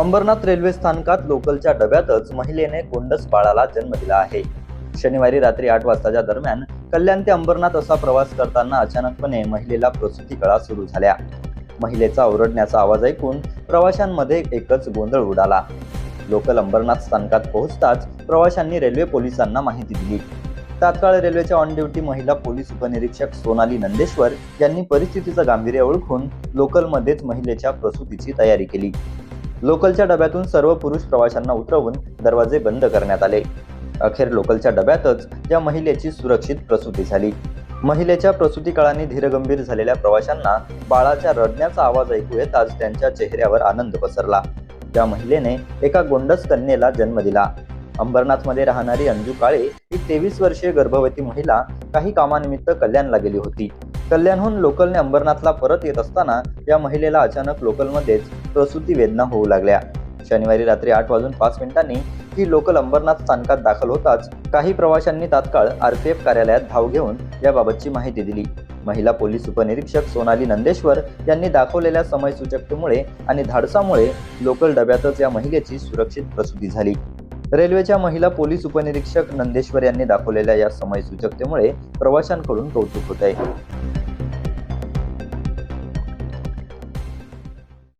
Ambernath railway स्थानकात लोकलच्या डब्यातच महिलेने गोंडस बाळाला जन्म दिला आहे. शनिवारी रात्री 8 वाजताच्या दरम्यान कल्याण ते अंबरनाथ असा प्रवास करताना अचानकपणे महिलेला प्रसूती कळा सुरू झाल्या. महिलेचा ओरडण्याचा आवाज ऐकून प्रवाशांमध्ये एकच गोंधळ उडाला. लोकल अंबरनाथ स्थानकात पोहोचताच प्रवाशांनी रेल्वे पोलिसांना माहिती दिली. तात्काळ रेल्वेच्या ऑन ड्युटी महिला पोलीस उपनिरीक्षक सोनाली नंदेश्वर यांनी परिस्थितीचं गांभीर्य ओळखून लोकलमध्येच महिलेच्या प्रसूतीची तयारी केली. लोकलच्या डब्यातून सर्व पुरुष प्रवाशांना उतरवून दरवाजे बंद करण्यात आले. अखेर लोकलच्या डब्यातच या महिलेची सुरक्षित प्रसूती झाली. महिलेच्या प्रसूती काळाने धीरगंभीर झालेल्या प्रवाशांना बाळाच्या रडण्याचा आवाज ऐकू येताच त्यांच्या चेहऱ्यावर आनंद पसरला. त्या महिलेने एका गोंडस कन्येला जन्म दिला. अंबरनाथमध्ये राहणारी अंजू काळे ही 23 वर्षीय गर्भवती महिला काही कामानिमित्त कल्याणला गेली होती. कल्याणहून लोकलने अंबरनाथला परत येत असताना या महिलेला अचानक लोकलमध्येच प्रसूती वेदना होऊ लागल्या. शनिवारी रात्री 8:05 ही लोकल अंबरनाथ स्थानकात दाखल होताच काही प्रवाशांनी तात्काळ RPF कार्यालयात धाव घेऊन याबाबतची माहिती दिली. महिला पोलीस उपनिरीक्षक सोनाली नंदेश्वर यांनी दाखवलेल्या समयसूचकतेमुळे आणि धाडसामुळे लोकल डब्यातच या महिलेची सुरक्षित प्रसूती झाली. रेल्वेच्या महिला पोलीस उपनिरीक्षक नंदेश्वर यांनी दाखवलेल्या या समयसूचकतेमुळे प्रवाशांकडून कौतुक होत आहे.